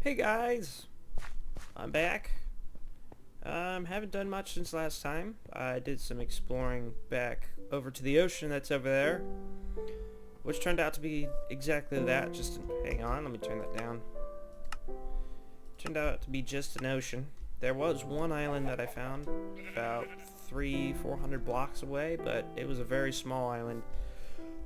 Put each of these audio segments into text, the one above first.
Hey guys, I'm back. Haven't done much since last time. I did some exploring back over to the ocean that's over there, which turned out to be exactly that. Hang on, let me turn that down. Turned out to be just an ocean. There was one island that I found about 400 blocks away, but it was a very small island.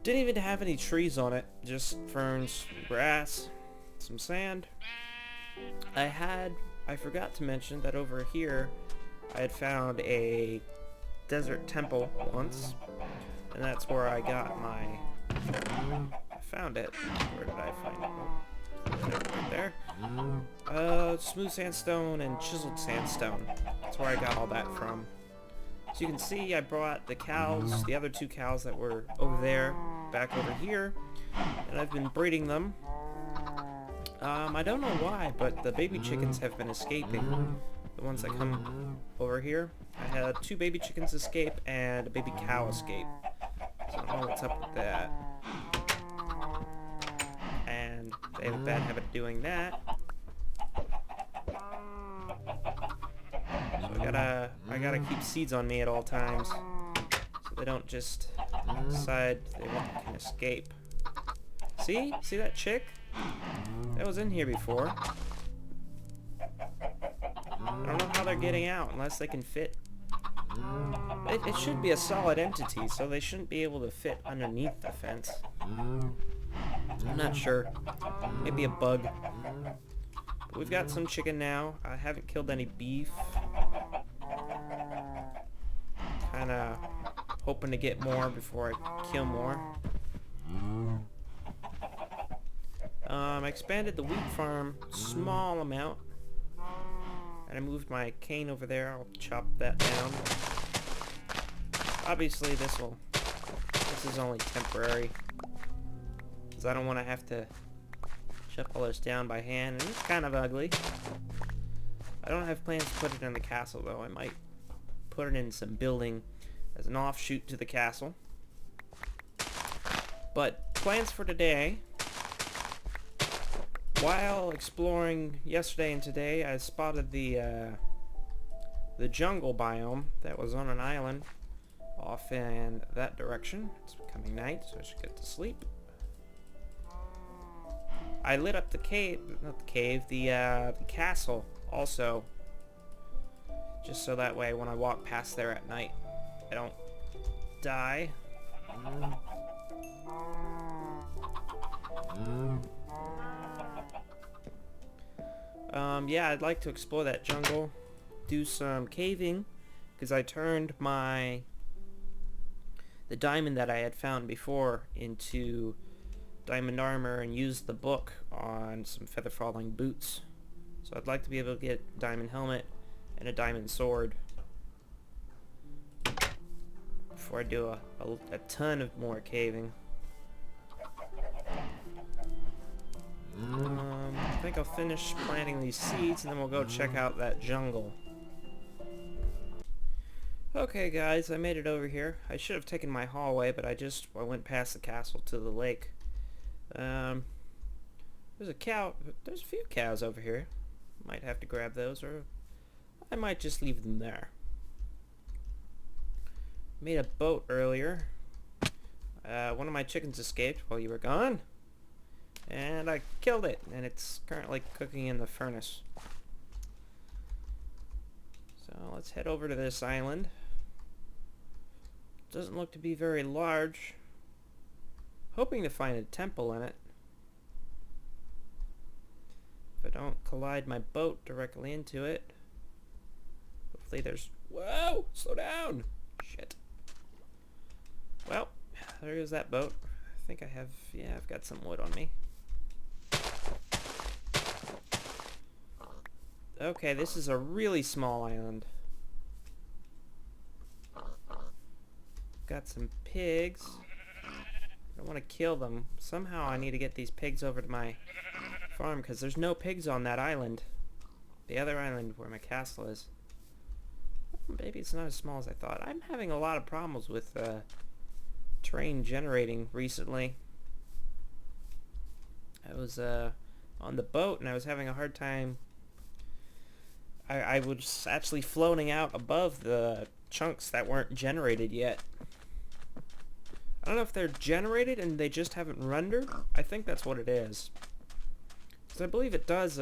Didn't even have any trees on it, just ferns, grass, some sand. I forgot to mention that over here I had found a desert temple once, and that's where I got I found it. Where did I find it? Right there. Smooth sandstone and chiseled sandstone. That's where I got all that from. So you can see I brought the other two cows that were over there, back over here, and I've been breeding them. I don't know why, but the baby chickens have been escaping. The ones that come over here. I had two baby chickens escape and a baby cow escape. So I don't know what's up with that. And they have a bad habit of doing that. So I gotta keep seeds on me at all times, so they don't just decide can escape. See that chick? That was in here before. I don't know how they're getting out unless they can fit. It should be a solid entity, so they shouldn't be able to fit underneath the fence. I'm not sure. Maybe a bug. But we've got some chicken now. I haven't killed any beef. Kinda hoping to get more before I kill more. I expanded the wheat farm small amount, and I moved my cane over there. I'll chop that down. Obviously this is only temporary, because I don't want to have to chop all this down by hand, and it's kind of ugly. I don't have plans to put it in the castle though. I might put it in some building as an offshoot to the castle. But plans for today: while exploring yesterday and today, I spotted the jungle biome that was on an island off in that direction. It's becoming night, so I should get to sleep. I lit up the castle also, just so that way when I walk past there at night, I don't die. Yeah, I'd like to explore that jungle, do some caving, because I turned the diamond that I had found before into diamond armor and used the book on some feather falling boots. So I'd like to be able to get a diamond helmet and a diamond sword before I do a ton of more caving. I think I'll finish planting these seeds and then we'll go check out that jungle. Okay guys, I made it over here. I should have taken my hallway, but I went past the castle to the lake. There's a few cows over here. Might have to grab those, or I might just leave them there. Made a boat earlier. One of my chickens escaped while you were gone, and I killed it, and it's currently cooking in the furnace. So let's head over to this island. Doesn't look to be very large. Hoping to find a temple in it. If I don't collide my boat directly into it. Hopefully there's... Whoa! Slow down! Shit. Well, there goes that boat. I think I've got some wood on me. Okay, this is a really small island. Got some pigs. I don't want to kill them. Somehow I need to get these pigs over to my farm, because there's no pigs on that island. The other island where my castle is. Maybe it's not as small as I thought. I'm having a lot of problems with terrain generating recently. I was on the boat, and I was having a hard time. I was actually floating out above the chunks that weren't generated yet. I don't know if they're generated and they just haven't rendered. I think that's what it is. Because I believe it does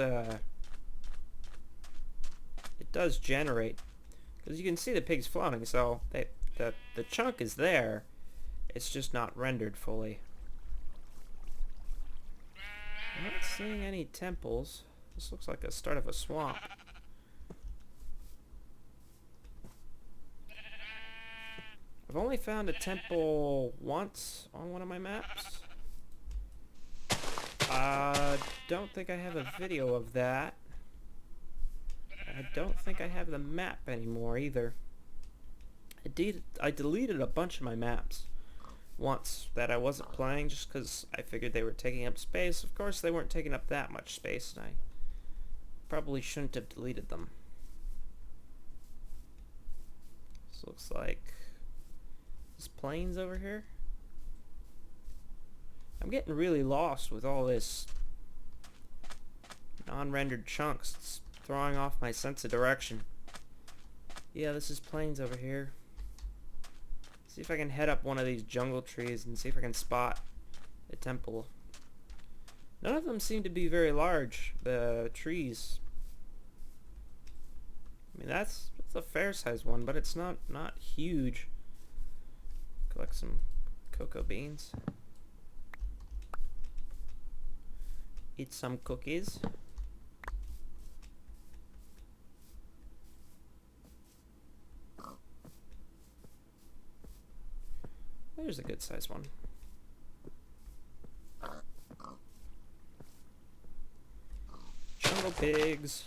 generate. Because you can see the pigs floating, so the chunk is there. It's just not rendered fully. I'm not seeing any temples. This looks like the start of a swamp. I've only found a temple once on one of my maps. Don't think I have a video of that. I don't think I have the map anymore either. I deleted a bunch of my maps once that I wasn't playing just because I figured they were taking up space. Of course, they weren't taking up that much space, and I probably shouldn't have deleted them. This looks like this plains over here. I'm getting really lost with all this non-rendered chunks. It's throwing off my sense of direction. Yeah, this is plains over here. See if I can head up one of these jungle trees and see if I can spot a temple. None of them seem to be very large, the trees. I mean, that's a fair-sized one, but it's not huge. Collect some cocoa beans. Eat some cookies. There's a good sized one. Jungle pigs.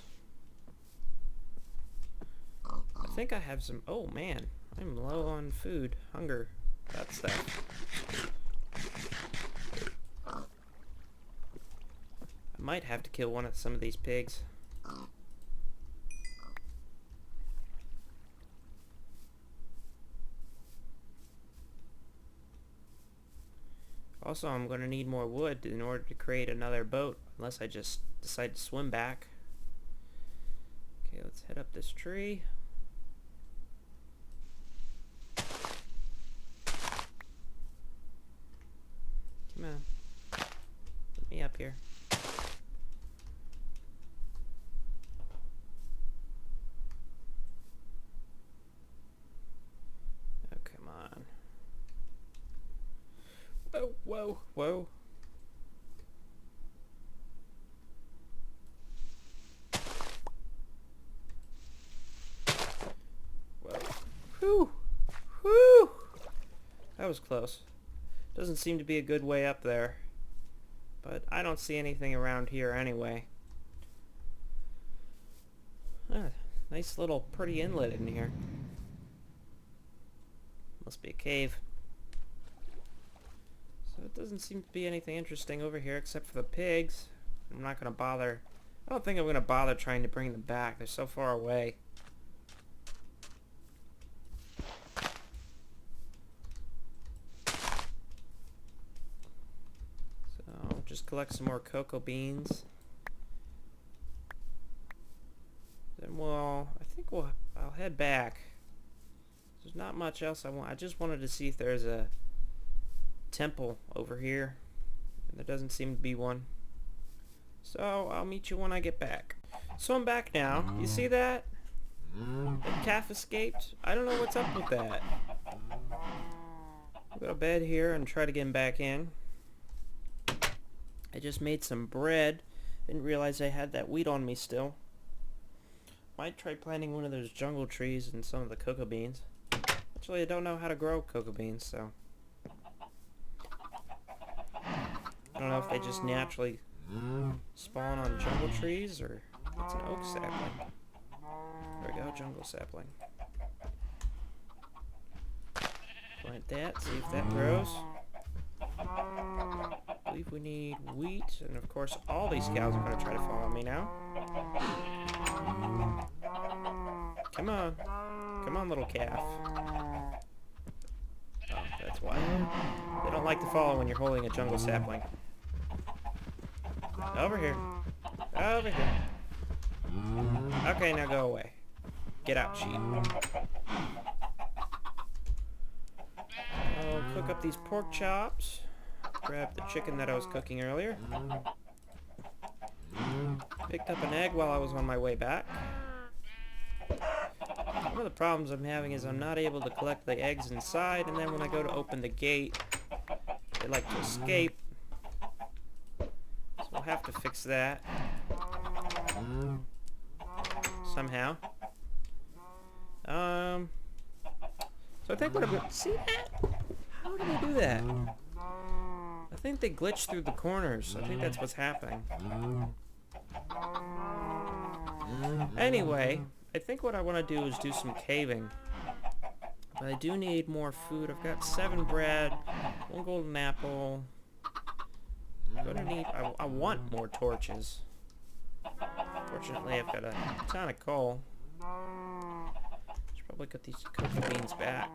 I think I have some. Oh man, I'm low on food. Hunger. That's that. I might have to kill some of these pigs. Also, I'm going to need more wood in order to create another boat, unless I just decide to swim back. Okay, let's head up this tree. Come on. Let me up here. Oh, come on. Whoa, whoa, whoa. Whoa. Whew. Whew. That was close. Doesn't seem to be a good way up there. But I don't see anything around here anyway. Ah, nice little pretty inlet in here. Must be a cave. So it doesn't seem to be anything interesting over here except for the pigs. I'm not going to bother. I don't think I'm going to bother trying to bring them back. They're so far away. So just collect some more cocoa beans. Then I'll head back. There's not much else I want. I just wanted to see if there's a temple over here, and there doesn't seem to be one. So I'll meet you when I get back. So I'm back now. You see that? The calf escaped. I don't know what's up with that. I'll go to bed here and try to get him back in. I just made some bread. Didn't realize I had that wheat on me still. Might try planting one of those jungle trees and some of the cocoa beans. Actually, I don't know how to grow cocoa beans, so I don't know if they just naturally spawn on jungle trees or it's an oak sapling. There we go, jungle sapling. Plant that, see if that grows. I believe we need wheat, and of course all these cows are going to try to follow me now. Come on. Come on, little calf. Oh, that's why. They don't like to follow when you're holding a jungle sapling. Over here. Over here. Okay, now go away. Get out, sheep. I'll cook up these pork chops. Grab the chicken that I was cooking earlier. Picked up an egg while I was on my way back. One of the problems I'm having is I'm not able to collect the eggs inside, and then when I go to open the gate, they like to escape. So we'll have to fix that. Somehow. So I think what I'm going to... See that? How do they do that? I think they glitch through the corners. I think that's what's happening. Anyway, I think what I want to do is do some caving. But I do need more food. I've got 7 bread, 1 golden apple. I'm gonna need... I want more torches. Fortunately, I've got a ton of coal. Should probably get these cocoa beans back.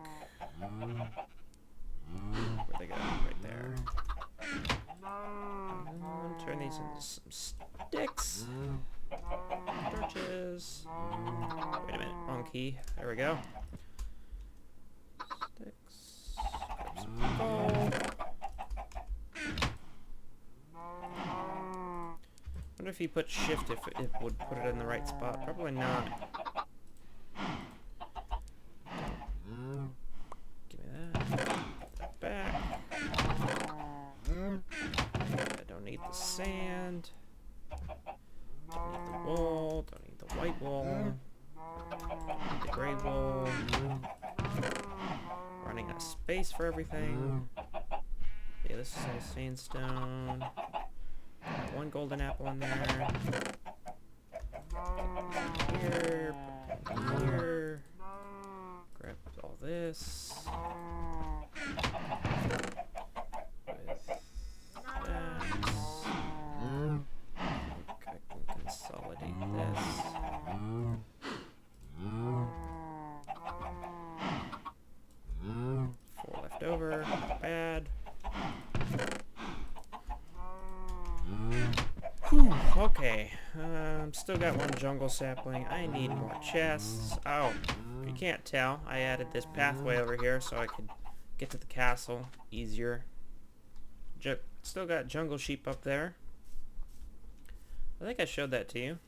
Where they go? Right there. Turn these into some sticks. Torches. Wait a minute, wrong key. There we go. Sticks. Grab some coal. Wonder if you put shift if it would put it in the right spot. Probably not. Give me that. Put that back. I don't need the sand. Don't need the wool. Don't need the white wool. Don't need the gray wool. Running out of space for everything. Yeah, this is all sandstone. Got 1 golden apple in there. Here, put it here. Grab all this. With that. I can consolidate this. 4 left over. Not bad. Whew, okay. Still got 1 jungle sapling. I need more chests. Oh, if you can't tell, I added this pathway over here so I could get to the castle easier. Still got jungle sheep up there. I think I showed that to you.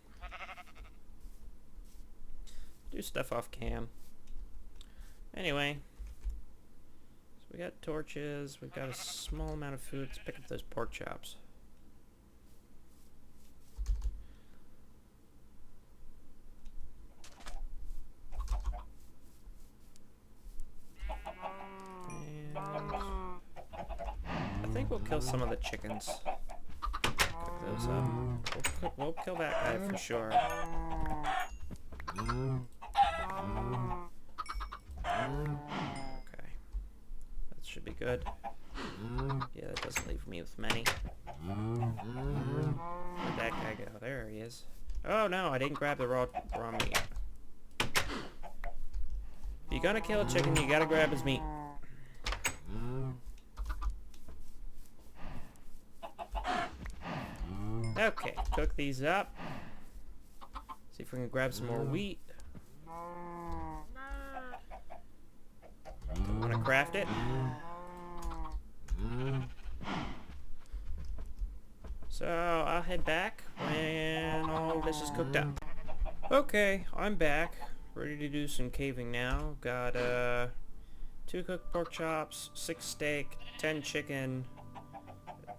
Do stuff off cam. Anyway. So we got torches. We've got a small amount of food. Let's pick up those pork chops. I think we'll kill some of the chickens. Cook those up. We'll kill that guy for sure. Okay. That should be good. Yeah, that doesn't leave me with many. Where'd that guy go? There he is. Oh no, I didn't grab the raw meat. If you're gonna kill a chicken, you gotta grab his meat. Okay, cook these up. See if we can grab some more wheat. Want to craft it? So I'll head back when all this is cooked up. Okay, I'm back. Ready to do some caving now. Got 2 cooked pork chops, 6 steak, 10 chicken,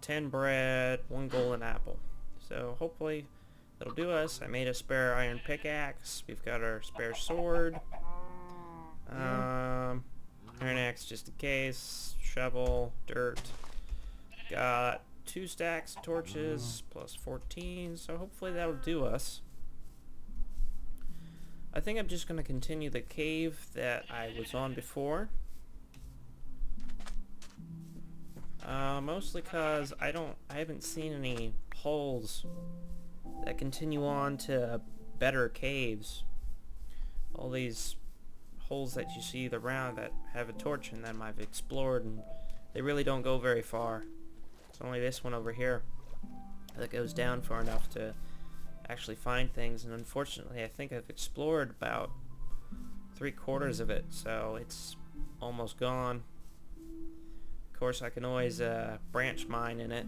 10 bread, 1 golden apple. So hopefully that'll do us. I made a spare iron pickaxe. We've got our spare sword. Iron axe just in case. Shovel, dirt. Got 2 stacks of torches plus 14. So hopefully that'll do us. I think I'm just going to continue the cave that I was on before. Mostly because I haven't seen any holes that continue on to better caves. All these holes that you see around that have a torch in them I've explored, and they really don't go very far. It's only this one over here that goes down far enough to actually find things, and unfortunately I think I've explored about 3/4 of it, so it's almost gone. Of course, I can always branch mine in it.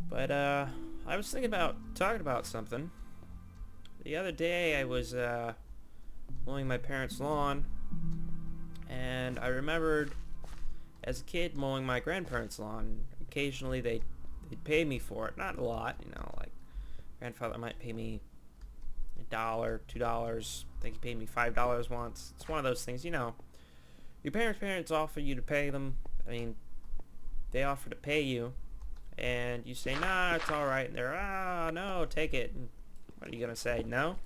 But I was thinking about talking about something. The other day I was mowing my parents' lawn, and I remembered as a kid mowing my grandparents' lawn. Occasionally they'd pay me for it, not a lot, like grandfather might pay me $1, $2. I think he paid me $5 once. It's one of those things, your parents offer you to pay them. I mean, they offer to pay you, and you say, nah, it's alright, and they're, no, take it. And what are you gonna say, no?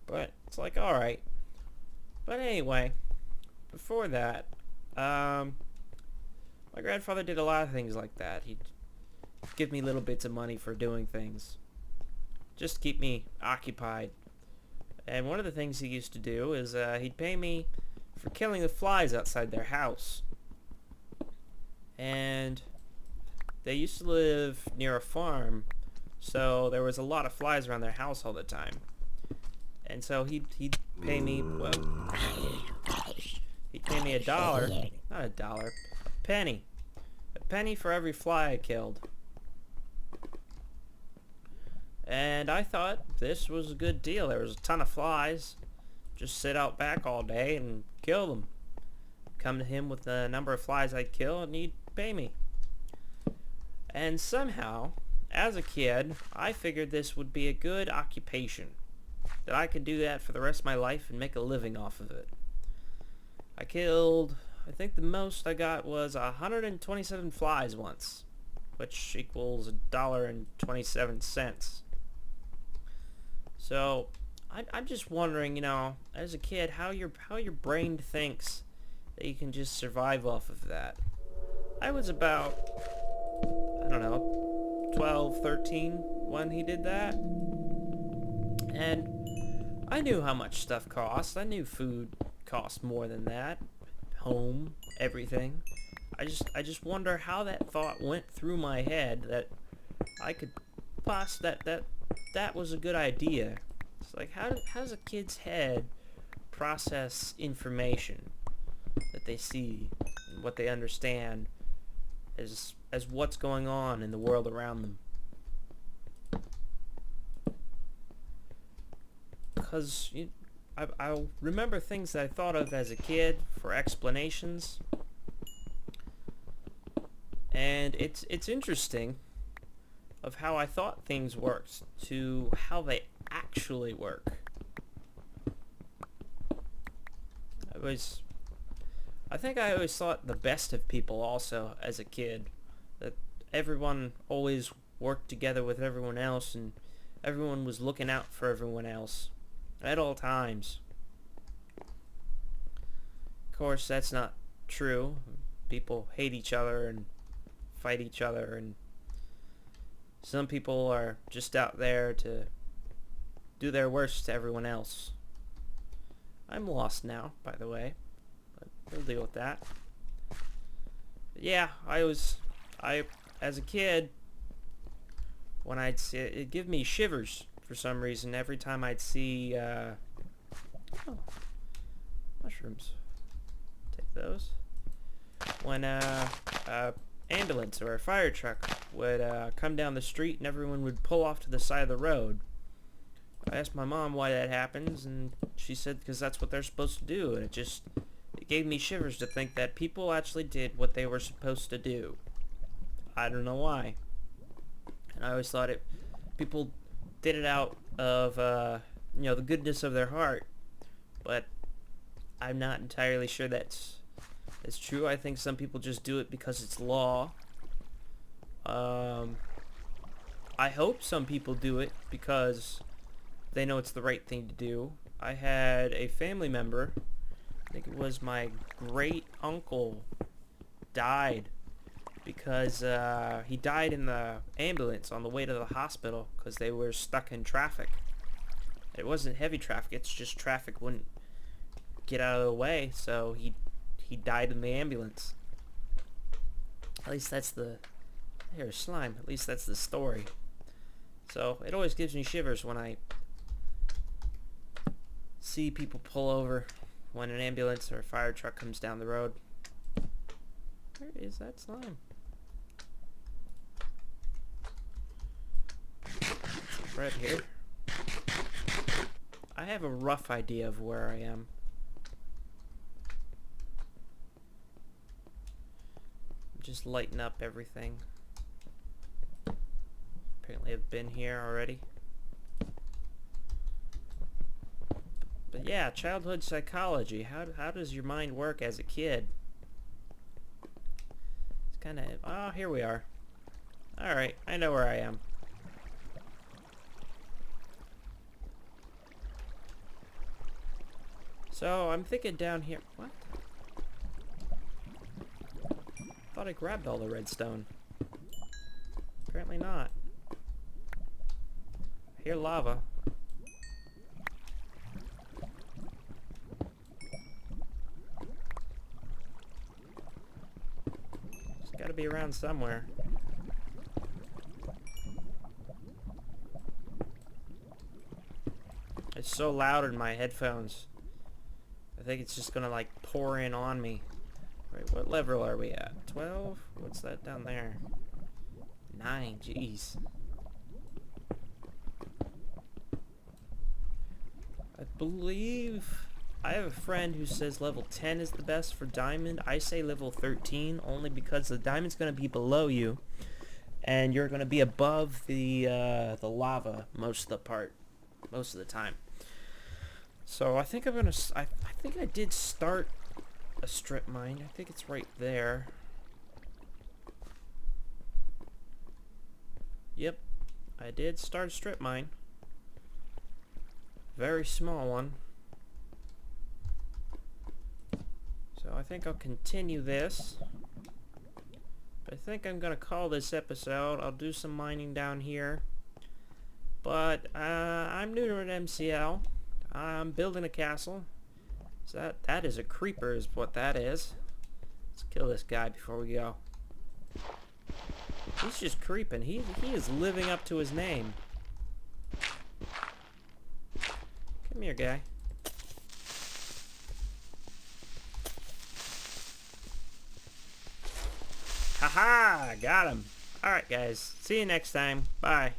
But it's like, alright. But anyway, before that, my grandfather did a lot of things like that. He'd give me little bits of money for doing things, just to keep me occupied. And one of the things he used to do is he'd pay me for killing the flies outside their house. And they used to live near a farm, so there was a lot of flies around their house all the time. And so he'd pay me, he'd pay me $1, not $1, a penny for every fly I killed. And I thought this was a good deal. There was a ton of flies. Just sit out back all day and kill them. Come to him with the number of flies I'd kill, and he'd pay me. And somehow, as a kid, I figured this would be a good occupation. That I could do that for the rest of my life and make a living off of it. I killed, I think the most I got was 127 flies once, which equals $1.27. So, I'm just wondering, as a kid, how your brain thinks that you can just survive off of that. I was about, 12, 13 when he did that. And I knew how much stuff cost. I knew food cost more than that. Home, everything. I just wonder how that thought went through my head that I could that was a good idea. It's like, how does a kid's head process information that they see and what they understand as what's going on in the world around them? Because I'll remember things that I thought of as a kid for explanations, and it's interesting of how I thought things worked to how they actually work. I think I always thought the best of people also as a kid, that everyone always worked together with everyone else and everyone was looking out for everyone else at all times. Of course, that's not true. People hate each other and fight each other, and some people are just out there to do their worst to everyone else. I'm lost now, by the way, but we'll deal with that. But yeah, as a kid, when I'd see it, it'd give me shivers for some reason every time I'd see mushrooms. Take those. When ambulance or a fire truck would come down the street and everyone would pull off to the side of the road. I asked my mom why that happens, and she said because that's what they're supposed to do, and it gave me shivers to think that people actually did what they were supposed to do. I don't know why. And I always thought people did it out of the goodness of their heart, but I'm not entirely sure that's true. I think some people just do it because it's law. I hope some people do it because they know it's the right thing to do. I had a family member, I think it was my great uncle, died because he died in the ambulance on the way to the hospital because they were stuck in traffic. It wasn't heavy traffic, it's just traffic wouldn't get out of the way, so he died in the ambulance. At least that's the There's slime. At least that's the story. So it always gives me shivers when I see people pull over when an ambulance or a fire truck comes down the road. Where is that slime? Right here. I have a rough idea of where I am. Just lighten up everything. Apparently I've been here already. But yeah, childhood psychology. How does your mind work as a kid? It's kind of... Oh, here we are. Alright, I know where I am. So, I'm thinking down here... What? Thought I grabbed all the redstone. Apparently not. I hear lava. It's gotta be around somewhere. It's so loud in my headphones. I think it's just gonna like pour in on me. Right, what level are we at? 12? What's that down there? 9, jeez. I believe I have a friend who says level 10 is the best for diamond. I say level 13 only because the diamond's gonna be below you and you're gonna be above the lava most of the time. So I think I'm gonna... I think I did start a strip mine. I think it's right there. Yep, I did start a strip mine. Very small one. So I think I'll continue this. But I think I'm gonna call this episode. I'll do some mining down here. But I'm new to Nerdmcl. I'm building a castle. So that is a creeper is what that is. Let's kill this guy before we go. He's just creeping. He is living up to his name. Come here, guy. Haha! Got him. Alright, guys. See you next time. Bye.